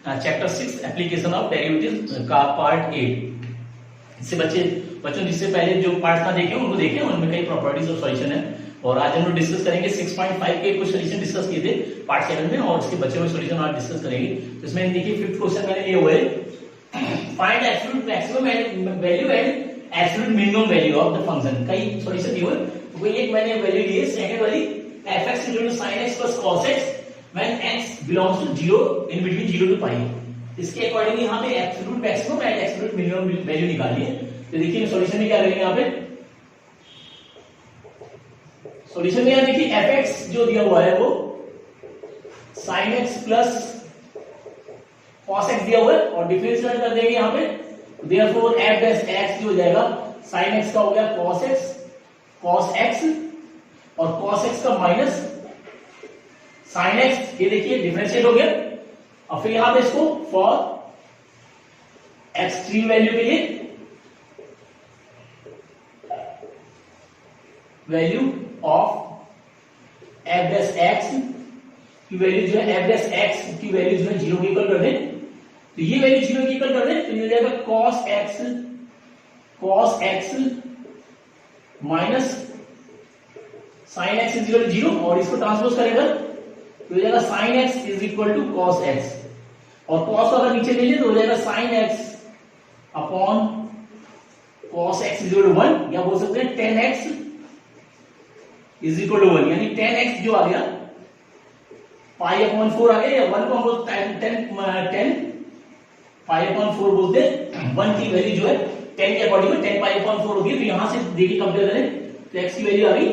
Chapter 6 application of derivative का part 8। इससे बच्चों जिससे पहले जो पार्ट ना देखे उनको देखें, उनमें कई प्रॉपर्टीज और सॉल्यूशन है। और आज हम लोग डिस्कस करेंगे 6.5 के कुछ सॉल्यूशन डिस्कस किए थे पार्ट 7 में, और इसके बचे हुए सॉल्यूशन आज डिस्कस करेंगे। तो इसमें देखिए फिफ्थ क्वेश्चन मैंने लिए हुए find absolute maximum value and absolute minimum value of the function. कई सॉल्यूशन दिए हुए, तो कोई एक मैंने वैल्यू ली है, सेकंड वाली fx = sin x plus cos x when x belongs to 0 in between 0 to pi। इसके अकॉर्डिंग यहां पे absolute maximum and absolute minimum value निकालनी है। तो देखिए सॉल्यूशन में क्या करेंगे, यहां पे सॉल्यूशन में यहां देखिए fx जो दिया हुआ है वो sin x plus cos x दिया हुआ है, और डिफरेंशिएट कर देंगे यहां पे। देयरफॉर f dash x जो हो जाएगा sin x का हो गया cos x और cos x का माइनस sin x, ये देखिए डिफरेंशिएट हो गया। और फिर यहां पे इसको फॉर एक्सट्रीम वैल्यू के लिए value of f dash x की वैल्यू जो है f dash x की वैल्यू जो है 0 के इक्वल कर दें। तो ये वैल्यू 0 के इक्वल कर दें तो ये हो जाएगा cos x minus sin x = 0, और इसको ट्रांसपोज करेगा तो हो जाएगा sin x = cos x, और cos को अगर नीचे ले लें तो हो जाएगा sin x upon cos x = 1, या बोल सकते हैं 10x = 1, यानी 10x जो आ गया π/4 आ गया, या 1 को हम लोग 10 π/4 बोलते हैं। 1 की वैल्यू जो है 10 के अकॉर्डिंग में 10 π/4 होगी। तो यहां से देखिए कंपेयर करें तो x की वैल्यू आ गई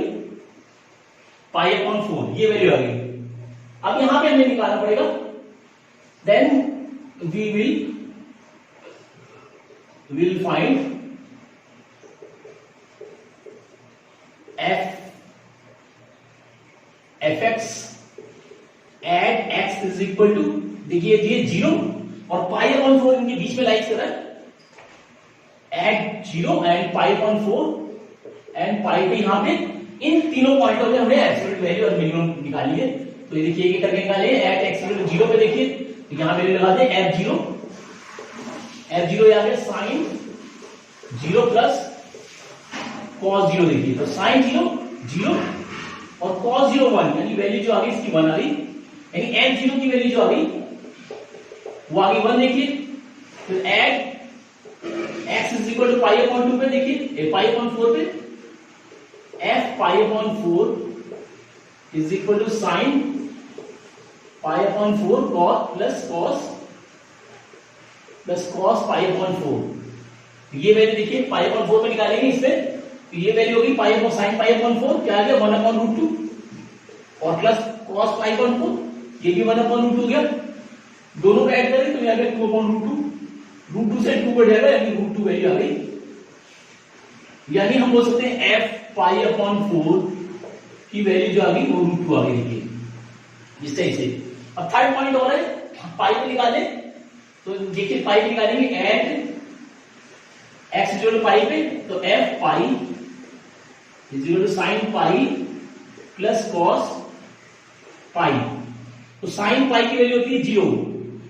π/4, ये वैल्यू आ गई। अब यहां पे हमें निकालना पड़ेगा, then we will find fx at x = देखिए ये 0 और π/4 इनके बीच में लाइज कर रहा है, एट 0 एंड π/4 एंड पाई पे यहां पे इन तीनों पॉइंटों में हमने एब्सोल्यूट वैल्यू और मिनिमम निकाली है। तो ये देखिए ये करके निकाले एट x = 0 पे, देखिए तो यहां वैल्यू लगा दें f0 आ गया sin 0 प्लस cos 0। देखिए तो sin 0 और cos 0 1, यानी वैल्यू जो आ गई इसकी 1 आ गई, यानी f0 की वैल्यु जो आ गई वो आ गई 1। देखिए तो एट x = π/2 पे, देखिए π/4 पे f π/4 = sin π/4 cos π/4। ये वैल्यू देखिए π/4 पे निकालेंगे इससे, तो ये वैल्यू होगी sin π/4 क्या आ गया 1/√2 और प्लस cos π/4, ये भी 1/√2 हो गया। दोनों को ऐड करें तो ये आ गया 2/√2, √2 से 2 बढ़ जाएगा, यानी √2 वैल्यू आ गई। यानी हम बोल सकते हैं f π/4 की वैल्यू जो आ गई वो √2 आ गई। देखिए इस तरह से। अब थर्ड पॉइंट और है पाई पे निकाले, तो देखिए पाई पे निकालेंगे एट x = पाई पे, तो f पाई = sin पाई प्लस cos पाई। तो sin पाई की वैल्यू होती है 0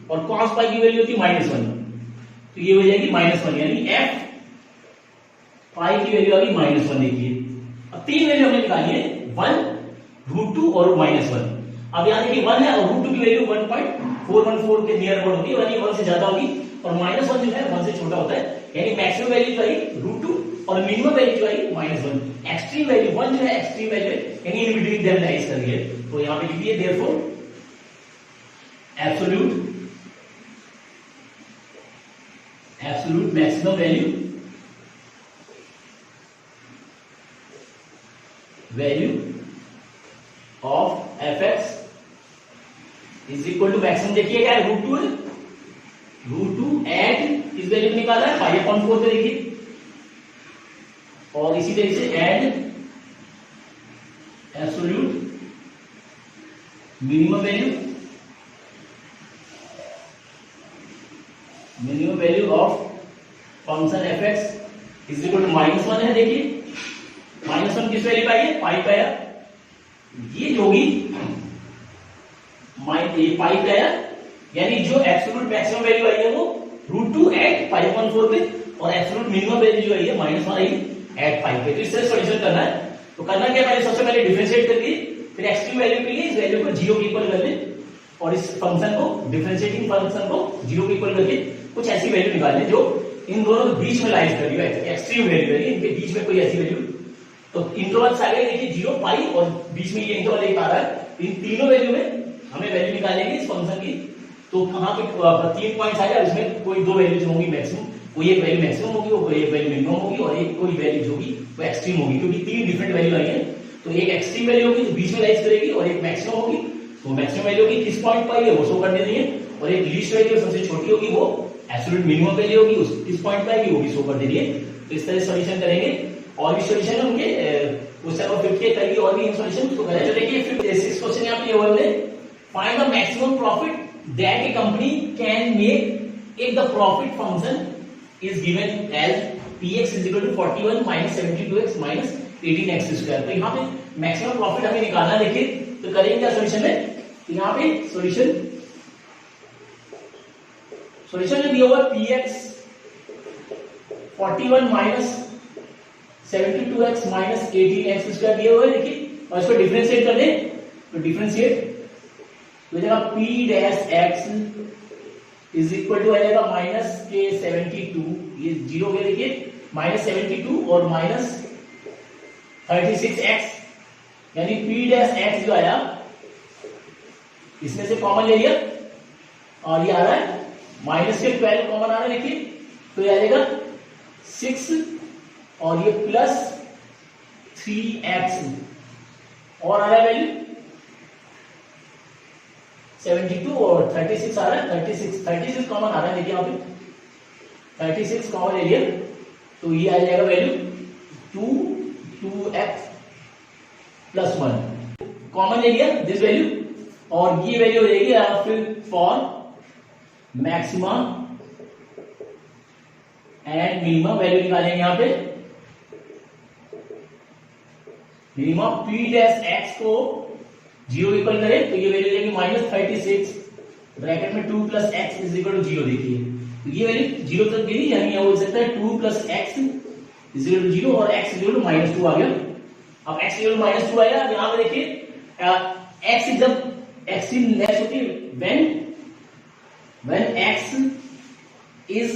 और cos पाई की वैल्यू होती है -1, तो ये हो जाएगी -1, यानी f पाई की वैल्यू आ गई -1। देखिए अब तीन वैल्यू हमने निकाली है 1, √2 और -1। अब यहां देखिए 1 है और √2 की वैल्यू 1.414 के नियर अबाउट होगी, यानी 1 से ज्यादा होगी, और -1 जो है 1 से छोटा होता है, यानी मैक्सिमम वैल्यू जो आई √2 और मिनिमम वैल्यू जो आई -1। एक्सट्रीम वैल्यू 1 जो है एक्सट्रीम वैल्यू है, यानी इन बिटवीन देम लाइज कर रही है। तो यहां पे लिखिए therefore absolute maximum value of fx = maximum, देखिए क्या है √2 है, √2 एट इस वैल्यू को निकाला है π/4 पे, देखिए, और इसी तरह से and absolute minimum value of function fx = -1 है। देखिए -1 किस वैल्यू पाई है, पाई पे आया, ये जो होगी पाई पे आया यानी जो एब्सोल्यूट मैक्सिमम वैल्यू आई है वो √2 एट 5.4 पे और एब्सोल्यूट मिनिमम वैल्यू जो आई है -1 आई एट 5 पे। तो इस तरह सॉल्यूशन करना है। तो करना क्या, पहले सबसे पहले डिफरेंशिएट करके फिर एक्सट्रीम वैल्यू के लिए इस वैल्यू को 0 के इक्वल कर ले और इस फंक्शन को डिफरेंशिएटिंग फंक्शन को 0 के इक्वल करके कुछ ऐसी वैल्यू निकालने जो इन दोनों के बीच में लाइज कर रही है, एक्सट्रीम वैल्यू है, इनके बीच में कोई ऐसी वैल्यू। तो इंटरवल्स आ गए देखिए 0, पाई और बीच में ये इंटरवल एक आ रहा है। इन तीनों वैल्यू में हमें वैल्यू निकालेंगे इस फंक्शन की। तो कहां पे 3 पॉइंट्स आ गए, उसमें कोई दो वैल्यू जो होंगी मैक्सिमम, कोई एक वैल्यू मैक्सिमम होगी और कोई एक वैल्यू मिनिमम होगी और एक कोई वैल्यू जो होगी वो एक्सट्रीम होगी, क्योंकि तीन डिफरेंट वैल्यू आई है। तो एक एक्सट्रीम वैल्यू होगी जो बीच में लाइज करेगी और एक मैक्सिमम होगी, तो मैक्सिमम वैल्यू होगी किस पॉइंट पर है वो शो कर देनी है, और एक लीस्ट वैल्यू सबसे छोटी होगी वो एब्सोल्यूट मिनिमम वैल्यू होगी उस किस पॉइंट पर आएगी वो भी शो कर देनी है। तो इस तरह सॉल्यूशन करेंगे और भी सॉल्यूशन है उनके क्वेश्चन नंबर 50 के करेंगे और भी सॉल्यूशन उसको करें। तो देखिए 56 क्वेश्चन यहां पे ये वाला है, find the maximum profit that a company can make if the profit function is given as px is equal to 41 minus 72x minus 18x square। तो यहाँ पे मैक्सिमम प्रॉफिट हमें निकालना, देखिए तो करेंगे क्या सॉल्यूशन में, तो यहाँ पे सॉल्यूशन में दिया हुआ px 41 minus 72x minus 18x square दिया हुआ है, देखिए और इसको डिफरेंशिएट कर दें तो डिफरेंशिएट तो जगह p dash x is equal to आ जाएगा माइनस के 72, ये 0 के देखिए -72 और -36x, यानी p डैश x जो आया इसमें से कॉमन ले लिया और ये आ रहा है माइनस के 12 कॉमन आ रहा है, देखिए तो ये आ जाएगा 6 और ये प्लस 3x और आ रहा है वैल्यू 72 और 36 आ रहा है, 36 कॉमन आ रहा है, देखिए यहाँ पे 36 कॉमन ले लिया तो ये आ जाएगा वैल्यू 2x प्लस 1 कॉमन ले लिया दिस वैल्यू और ये वैल्यू हो जाएगी फिर for maximum and minimum value निकालेंगे यहाँ पे। मिनिमम p डैश x को 0 इक्वल करें तो ये वैल्यू देगी -36 ब्रैकेट में 2 plus X is equal to 0, देखिए तो ये वैल्यू 0 तक गई, यानी ये हो सकता है 2 plus X is equal to 0 और x इज इक्वल टू -2 आ गया। अब x इज इक्वल टू -2 आया, यहां पे देखिए x इज जब एक्सट्रीम लेस होती है when x is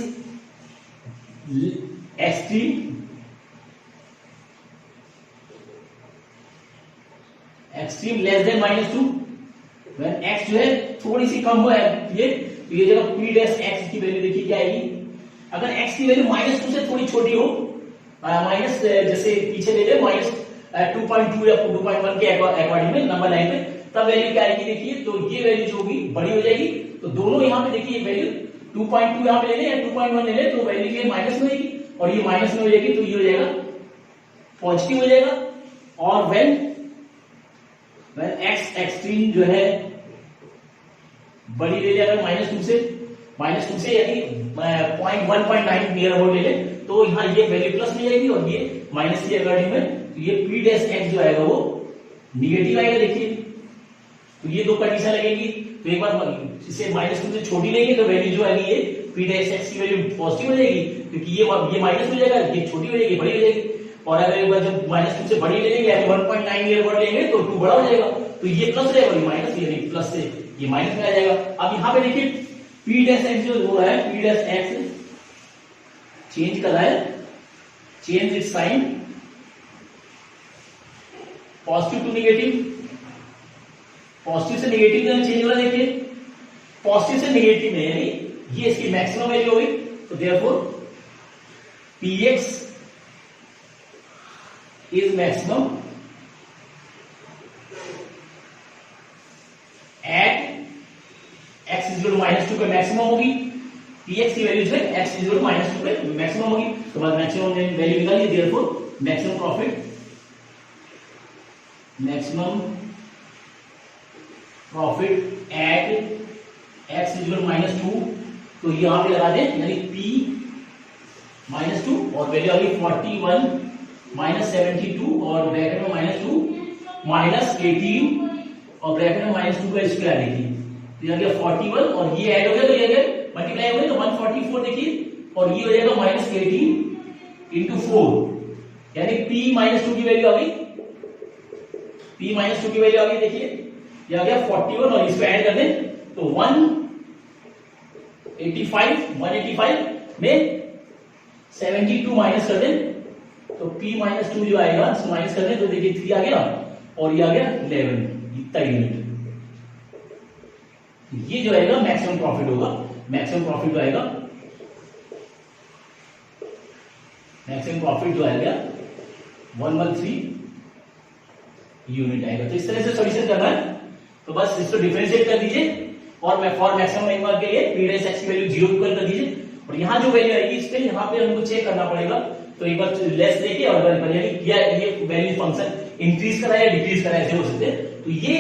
extreme less than -2, when x जो है थोड़ी सी कम हुआ है ये जगह p डैश x की वैल्यू देखिए क्या आएगी, अगर x की वैल्यू -2 से थोड़ी छोटी हो माइनस जैसे पीछे ले ले -2.2 या 2.1 के अकॉर्डिंग में नंबर लाइन पे, तब वैल्यू क्या आएगी देखिए, तो ये वैल्यू जो होगी बड़ी हो जाएगी। तो दोनों यहाँ पे देखिए वैल्यू 2.2 यहाँ पे ले ले या 2.1 ले ले तो वैल्यू ये माइनस में होगी और ये माइनस में हो जाएगी तो ये हो जाएगा पॉजिटिव हो जाएगा। और व्हेन x एक्सट्रीम जो है बड़ी ले लिया अगर -2 से यानी 1.9 नियर अबाउट ले ले तो यहाँ ये वैल्यू प्लस में जाएगी और ये माइनस के अकॉर्डिंग में तो ये p डैश x जो आएगा वो निगेटिव आएगा, देखिए तो ये दो कंडीशन लगेगी। तो एक बार इसे -2 से छोटी लेंगे तो वैल्यू जो आएगी ये p डैश x की वैल्यू पॉजिटिव हो जाएगी क्योंकि ये माइनस हो जाएगा, ये छोटी हो जाएगी बड़ी हो जाएगी। और अगर एक बार जब -2 से बड़ी ले लेंगे यानी 1.9 नियर अबाउट लेंगे तो 2 बड़ा हो जाएगा, तो ये प्लस रहेगा ये माइनस, यानी प्लस से ये माइनस में आ जाएगा। अब यहाँ पे देखिए p डैश x जो हो रहा है p डैश x चेंज कर रहा है, change its sign positive to negative, positive से नेगेटिव में चेंज हो रहा है, देखिए पॉजिटिव से नेगेटिव में यानी ये इसकी मैक्सिमम वैल्यू होगी तो therefore px is maximum at x is equal to -2 पे मैक्सिमम होगी, px की वैल्यू जो है x इज इक्वल टू -2 पे मैक्सिमम होगी, तो बाद मैक्सिमम वैल्यू निकालिए therefore maximum profit at x is equal to -2 तो यहां पे लगा दें यानी p -2 और वैल्यू आ गई 41 -72 और ब्रैकेट में -2 -18 और ब्रैकेट में -2 का स्क्वायर देखिए तो ये आ गया 41 और ये ऐड हो गया तो ये आ गया मल्टीप्लाई हो गया तो 144 देखिए और ये हो जाएगा -18 इंटू 4 यानी p -2 की वैल्यू आ गई, p -2 की वैल्यू आ गई देखिए ये आ गया 41 और इसको ऐड कर दें तो 185 में 72 माइनस कर दें तो p -2 जो आएगा इसको माइनस कर दें तो देखिए 3 आ गया और ये आ गया 11 इतना यूनिट। ये जो आएगा मैक्सिमम प्रॉफिट होगा, मैक्सिमम प्रॉफिट जो आएगा, मैक्सिमम प्रॉफिट जो आएगा 113 यूनिट आएगा। तो इस तरह से सॉल्यूशन करना है तो बस इसको डिफरेंशिएट कर दीजिए और मैं फॉर मैक्सिमम मिनिमम के लिए p रेस x की वैल्यू 0 इक्वल कर दीजिए और यहां जो वैल्यू आएगी इस पे यहां पे हमको चेक करना पड़ेगा तो एक बार लेस देखिए और यानी ये वैल्यू फंक्शन इंक्रीज करा या डिक्रीज करा ऐसे हो सकते हैं। तो ये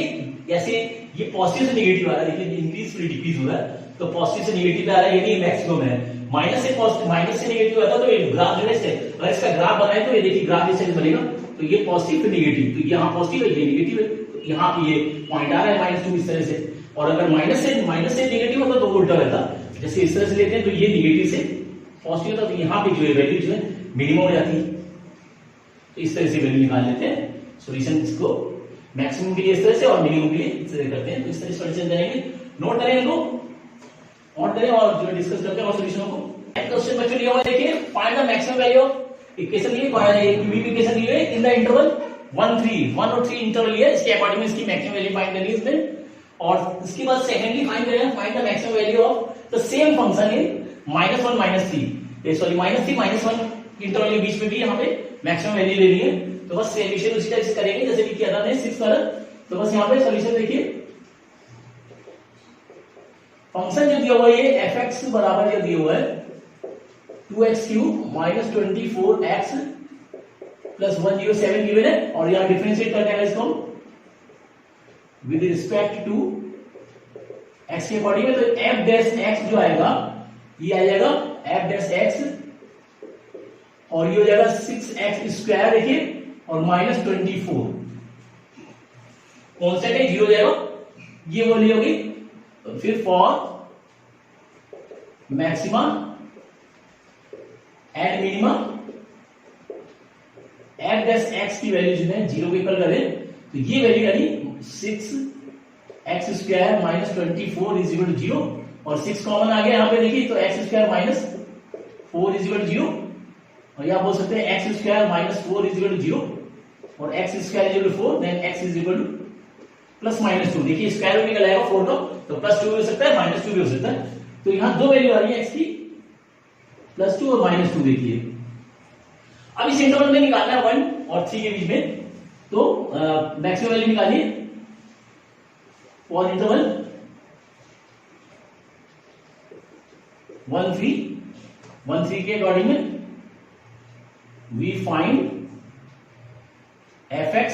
ऐसे ये पॉजिटिव से नेगेटिव आ रहा है, देखिए इंक्रीज फिर डिक्रीज हो रहा है तो पॉजिटिव से नेगेटिव पे आ रहा है यानी मैक्सिमम है। माइनस से पॉजिटिव माइनस से नेगेटिव आता तो ये ग्राफ जो है अगर इसका ग्राफ बनाए तो ये देखिए ग्राफ इस तरह बनेगा तो ये पॉजिटिव फिर नेगेटिव तो यहाँ पॉजिटिव है ये नेगेटिव है तो यहाँ पे ये पॉइंट आ रहा है -2 इस तरह से और अगर माइनस से नेगेटिव होता तो उल्टा रहता, जैसे इस तरह से लेते हैं तो ये नेगेटिव से पॉजिटिव होता तो यहाँ पे जो है वैल्यू जो है मिनिमम हो जाती है। तो इस तरह से वैल्यू निकाल लेते हैं सॉल्यूशन को मैक्सिमम के लिए इस तरह से और मिनिमम के लिए इस तरह करते हैं। तो इस तरह सॉल्यूशन करेंगे, नोट करें इनको, नोट करें और जो डिस्कस करते हैं और सॉल्यूशनों को। क्वेश्चन बच्चों लिया हुआ देखिए find the maximum value of equation ये इक्वेशन दी है इन द इंटरवल 1 और 3 इंटरवल लिया इसके अकॉर्डिंग इसकी मैक्सिमम वैल्यू फाइंड करनी है इसमें और इसके बाद सेकेंडली फाइंड करेंगे find the maximum value of the same function in -1 -3 sorry -3 -1 interval के बीच में भी यहाँ पे मैक्सिमम वैल्यू लेनी है। तो बस सॉल्यूशन उसी तरह से करेंगे जैसे कि किया था हमने 6 वाला। तो बस यहाँ पे सॉल्यूशन देखिए फंक्शन जो दिया हुआ है ये fx बराबर जो दिया हुआ है 2x³ -24x प्लस 107 गिवन है और यहाँ डिफरेंशिएट करते हैं इसको विद रिस्पेक्ट टू x के अकॉर्डिंग में तो f डैश x जो आएगा ये आ जाएगा f डैश x और ये हो जाएगा 6x² देखिए और -24 कांस्टेंट है 0 जाएगा ये वैल्यू होगी। तो फिर for maximum and minimum f dash x की वैल्यू जो है 0 को इक्वल करें तो ये वैल्यू यानी 6x² -24 इज इक्वल टू 0 और 6 कॉमन आ गया यहाँ पे देखिए तो x² -4 इज इक्वल टू 0 और यहाँ बोल सकते हैं x² -4 इज इक्वल टू 0 और x² is equal to 4 then x is equal to +-2 देखिए स्क्वायर रूट निकल आएगा 4 का तो +2 भी हो सकता है -2 भी हो सकता है। तो यहाँ दो वैल्यू आ रही है x की +2 और -2 देखिए। अब इस इंटरवल में निकालना है 1 और 3 के बीच में तो मैक्सिमम वैल्यू निकालिए फॉर इंटरवल 1 3 के अकॉर्डिंग में वी फाइंड fx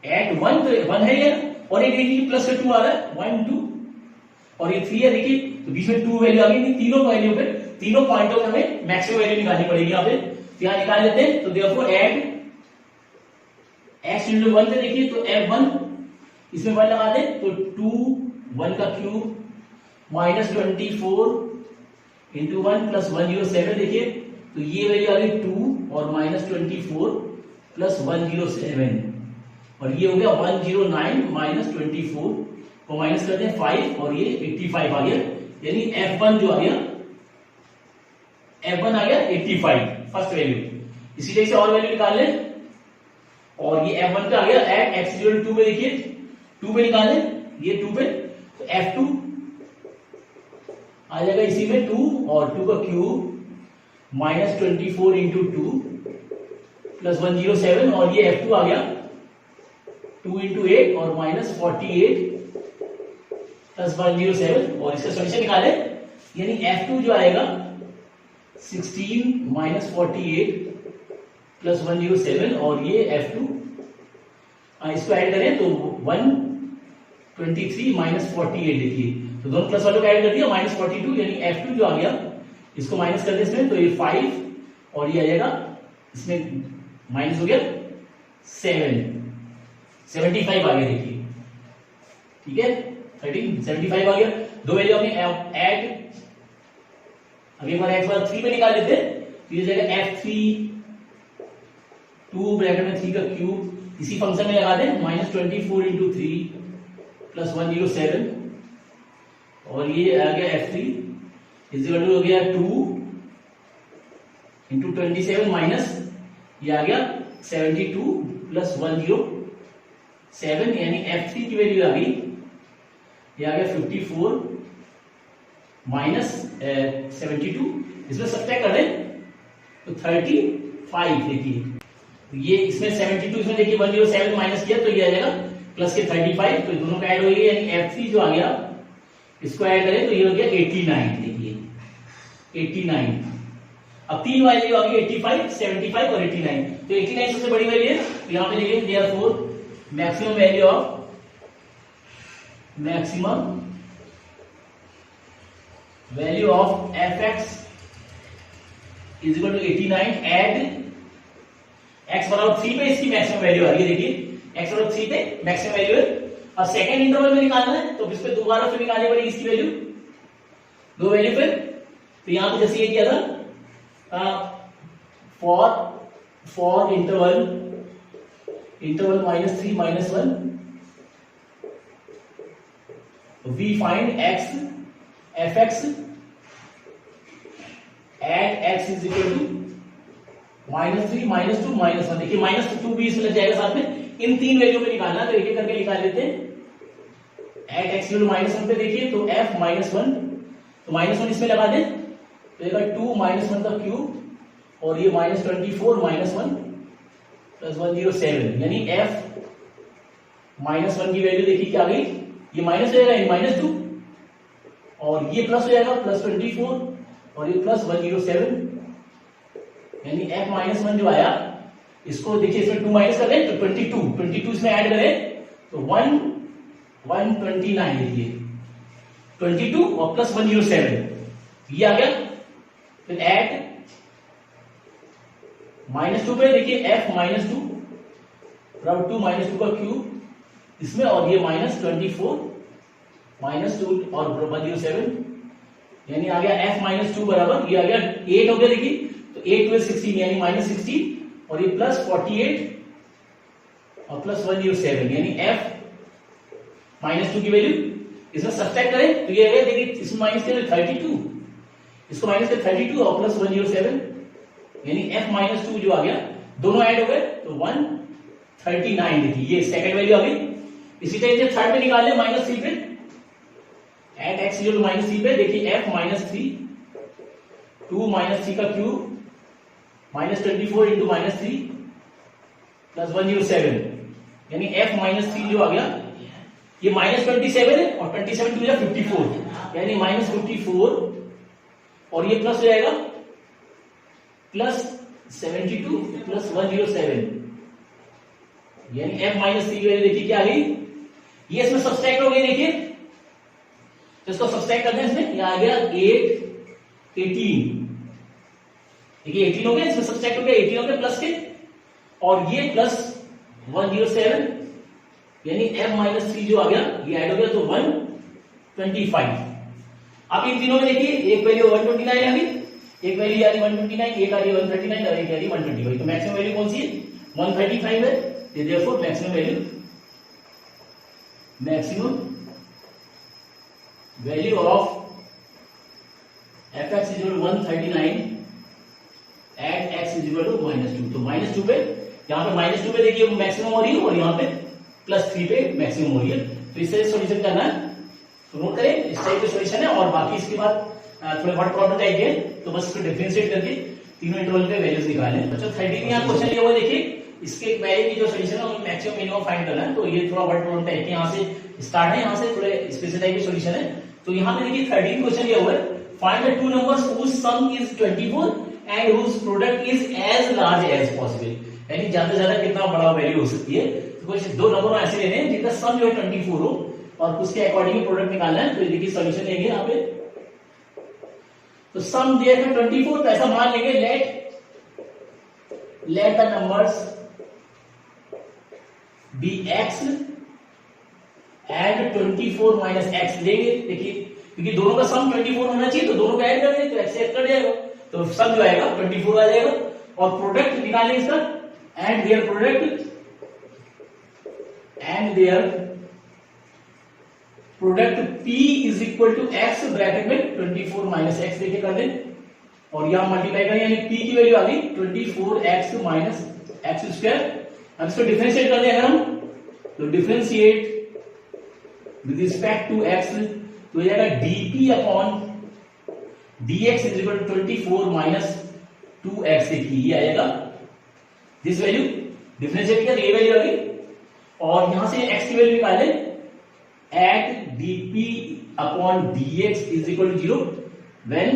एट 1 है ये और एक देखिए +2 आ रहा है 1 2 और ये 3 है देखिए तो बीच में 2 वैल्यू आ गई। तीनों वैल्यू पे तीनों पॉइंटों में हमें मैक्सिमम वैल्यू निकालनी पड़ेगी यहाँ पे तो यहाँ निकाल लेते हैं। तो देयरफॉर एट x * 1 पे देखिए तो f1 इसमें 1 लगा दें तो 2 1 का क्यूब -24 इंटू 1 प्लस 107 देखिए तो ये वैल्यू आ गई 2 और -24 प्लस 107 और ये हो गया 109 -24 को माइनस करते हैं 5 और ये 85 आ गया यानी f1 जो आ गया f1 आ गया 85 फर्स्ट वैल्यू। इसी तरह से और वैल्यू निकाल लें और ये f1 पे आ गया एट x = 2 पे देखिए 2 पे निकाल लें ये 2 पे तो f2 आ जाएगा इसी में 2 और 2 का क्यूब -24 इंटू 2 प्लस 107 और ये f2 आ गया 2 इंटू 8 और -48 प्लस 107 और इसका सॉल्यूशन निकाले यानी f2 जो आएगा 16 -48 प्लस 107 और ये f2 इसको ऐड करें तो 123 -48 देखिए तो दोनों प्लस वालों को ऐड कर दिया -42 यानी f2 जो आ गया इसको माइनस कर दे इसमें तो ये 5 और ये आ जाएगा इसमें माइनस हो गया 75 आ गया देखिए ठीक है। 13 75 आ गया। दो वैल्यू हमने ऐड, अब एक बार x बार 3 पे निकाल लेते हैं, तो ये जाएगा f3 2 ब्रैकेट में 3 का क्यूब, इसी फंक्शन में लगा दें -24 इंटू 3 प्लस 107, और ये आ गया f3 इक्वल टू हो गया 2 इंटू 27 माइनस ये आ गया 72 प्लस 107, यानी f3 की वैल्यू आ गई, ये आ गया 54 माइनस 72, इसमें सब्ट्रैक्ट कर दें तो 35। देखिए ये इसमें 72, इसमें देखिए 107 माइनस किया तो ये आ जाएगा प्लस के 35, तो दोनों का ऐड हो गया, यानी f3 जो आ गया इसको ऐड करें तो ये हो गया 89। देखिए 89, अब तीन वैल्यू आ गई 85, 75 और 89, तो 89 सबसे बड़ी वैल्यू है, तो यहां पे देखिए therefore maximum value of fx is equal to 89 at x बराबर 3 पे इसकी मैक्सिमम वैल्यू आ रही है। देखिए x बराबर 3 पे मैक्सिमम वैल्यू है, और सेकंड इंटरवल में निकालना है तो इस पे दोबारा फिर निकालनी पड़ेगी इसकी वैल्यू, दो वैल्यू फिर, तो यहां पे जैसे ये किया था for interval -3 -1 we find fx at x is equal to -3 -2 -1। देखिए -2 भी इसमें लग जाएगा साथ में, इन तीन वैल्यू पे निकालना, तो एक एक करके निकाल लेते हैं। एट x इक्वल टू -1 पे देखिए तो f -1, तो -1 इसमें लगा दें तो ये 2 -1 का क्यूब, और ये -24 -1 प्लस 107, यानी f -1 की वैल्यू देखिए क्या आ गई, ये माइनस हो जाएगा -2, और ये प्लस हो जाएगा +24, और ये प्लस 107, यानी f -1 जो आया, इसको देखिए इसमें 2 माइनस कर दें तो 22 इसमें ऐड करें तो 129, देखिए 22 और प्लस 107 ये आ गया। फिर ऐड -2 पे देखिए f -2 बराबर 2 -2 का क्यूब इसमें, और ये -24 -2 और 107, यानी आ गया f -2 बराबर, ये आ गया 8 हो गया। देखिए तो 8 12 16 यानी -16, और ये प्लस 48 और प्लस 107, यानी f -2 की वैल्यू इसमें सब्ट्रैक्ट करें तो ये है, देखिए इसमें माइनस के 32, इसको माइनस के 32 और प्लस 107, यानी f -2 जो आ गया, दोनों ऐड हो गए तो 139। देखिए ये सेकंड वैल्यू आ गई। इसी तरह से थर्ड पे निकाल ले -3 पे, एट x इक्वल टू -3 पे देखिए f -3 2 -3 का क्यूब -24 इंटू -3 प्लस 107, यानी f -3 जो आ गया, ये -27 है, और 27 टू 54, यानी -54, और ये प्लस हो जाएगा प्लस 72 प्लस 107, यानी f -3 की वैल्यू देखिए क्या आ गई, ये इसमें सब्ट्रैक्ट हो गई। देखिए तो इसको सब्ट्रैक्ट करते हैं, इसमें ये आ गया 8 18, देखिए 18 हो गया, इसमें सब्ट्रैक्ट हो गया 18 हो गया प्लस के, और ये प्लस 107, यानी f -3 जो आ गया ये ऐड हो गया तो 125। अब इन तीनों में देखिए एक वैल्यू 129 आ गई, एक वैल्यू आ रही 129, एक आ रही 139 और एक आ रही 125, तो मैक्सिमम वैल्यू कौन सी है 135 है। Therefore maximum value of fx is 139 at x is equal to -2, तो -2 पे यहाँ पे -2 पे देखिए मैक्सिमम हो रही है, और यहाँ पे +3 पे मैक्सिमम हो रही है। तो इससे सॉल्यूशन करना है तो नोट करें, इस टाइप के सॉल्यूशन है, और बाकी इसके बाद थोड़े वर्ड प्रॉब्लम टाइप है, तो बस इसको डिफरेंशिएट करके तीनों इंटरवल पे वैल्यूज निकालें। बच्चों 30 में यहाँ क्वेश्चन लिया हुआ देखिए, इसके पहले की जो सॉल्यूशन है वो मैक्सिमम मिनिमम फाइंड करना है, तो ये थोड़ा वर्ड प्रॉब्लम टाइप के यहाँ से स्टार्ट है, यहाँ से थोड़े स्पेशल टाइप के सॉल्यूशन है। तो यहाँ पे देखिए 13 क्वेश्चन लिया हुआ है, find the two numbers whose sum is 24 and whose product is as large as possible, यानी ज्यादा से ज्यादा कितना बड़ा वैल्यू हो सकती है। तो कुछ दो नंबर ऐसे लेने हैं जिनका सम जो है 24 हो, और उसके अकॉर्डिंग प्रोडक्ट निकालना है। तो देखिए सॉल्यूशन लेंगे यहाँ पे, तो सम दिया था 24, तो ऐसा मान लेंगे let the numbers be x and 24 minus x लेंगे। देखिए क्योंकि दोनों का सम 24 होना चाहिए तो दोनों को ऐड कर देंगे तो एक्स ऐड कर जाएगा तो सम जो आएगा 24 आ जाएगा। और प्रोडक्ट निकालेंगे इसका and their product P is equal to x bracket में 24 माइनस एक्स लेके कर दें और यहां मल्टीप्लाई करें यानी P की वैल्यू आ गई 24x माइनस एक्स स्क्वायर। अब इसको डिफरेंशिएट कर दें अगर हम तो differentiate with respect to x तो ये जाएगा dp upon dx is equal to 24 minus 2x। देखिए ये आएगा दिस वैल्यू डिफरेंशिएट कर ये वैल्यू आ गई और यहां से x की वैल्यू निकाले at dp upon dx is equal to 0 when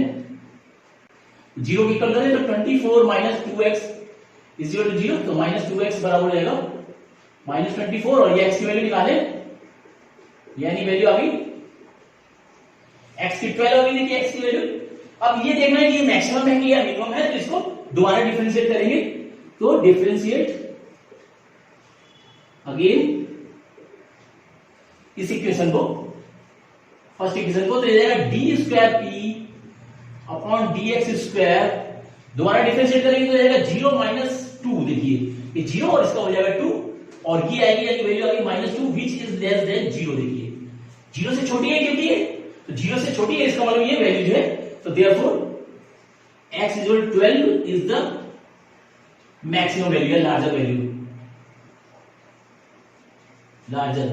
0 की इक्वल करें तो 24 minus 2x is equal to 0 तो माइनस 2x बराबर हो जाएगा माइनस 24 और ये x की वैल्यू निकाले यानी वैल्यू आ गई x की 12 होगी। देखिए x की वैल्यू अब ये देखना है कि ये मैक्सिमम है कि या मिनिमम है तो इसको दोबारा डिफरेंशिएट करेंगे तो डिफरेंशिएट अगेन इस इक्वेशन को फर्स्ट इक्वेशन को तो ये जाएगा D square P upon D x square दोबारा डिफरेंशिएट करेंगे तो जाएगा 0 माइनस 2। देखिए ये 0 और इसका हो जाएगा 2 और ये आएगी यानी वैल्यू आ गई minus 2 which is less than 0। देखिए 0 से छोटी है क्योंकि तो 0 से छोटी है इसका मतलब ये वैल्यू जो है तो therefore x is equal to 12 is the maximum value है लार्जर वैल्यू लार्जर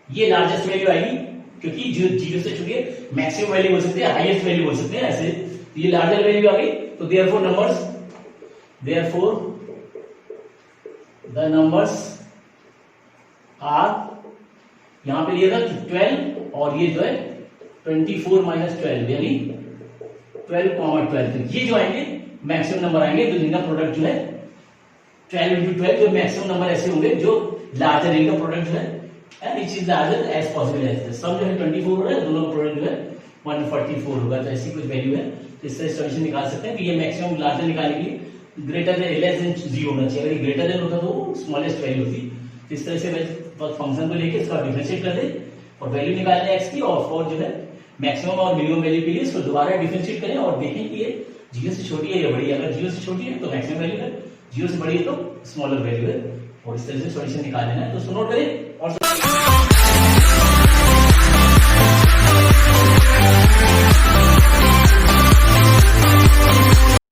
ये लार्जेस्ट वैल्यू आएगी क्योंकि जो 0 से छोटी है मैक्सिमम वैल्यू बोल सकते हैं हाईएस्ट वैल्यू बोल सकते हैं ऐसे तो ये लार्जर वैल्यू आ गई तो देयरफॉर द नंबर्स आर यहां पे लिया था 12 और ये जो है 24 माइनस 12 यानी 12, तो ये जो आएंगे मैक्सिमम नंबर आएंगे तो जिनका प्रोडक्ट जो है 12 into 12 जो मैक्सिमम नंबर ऐसे होंगे जो लार्जर इनका प्रोडक्ट जो है which is larger as possible as this सम जो है 24 हो रहा है दोनों का प्रोडक्ट जो है 144 होगा तो ऐसी कुछ वैल्यू है तो इससे सॉल्यूशन निकाल सकते हैं कि ये मैक्सिमम लार्जर निकालने के लिए ग्रेटर देन लेस देन 0 होना चाहिए। अगर ग्रेटर देन होता तो स्मॉलेस्ट वैल्यू होती तो इस तरह से फंक्शन को लेके इसका डिफरेंशिएट कर दे और वैल्यू निकालने x की और जो है मैक्सिमम और मिनिमम वैल्यू के लिए इसको दोबारा डिफरेंशिएट करें और देखें कि ये 0 से छोटी है या बड़ी है। अगर 0 से छोटी है तो मैक्सिमम वैल्यू है 0 से बड़ी है तो स्मॉलर वैल्यू है और इस तरह से सॉल्यूशन निकाल लेना है। तो नोट करें और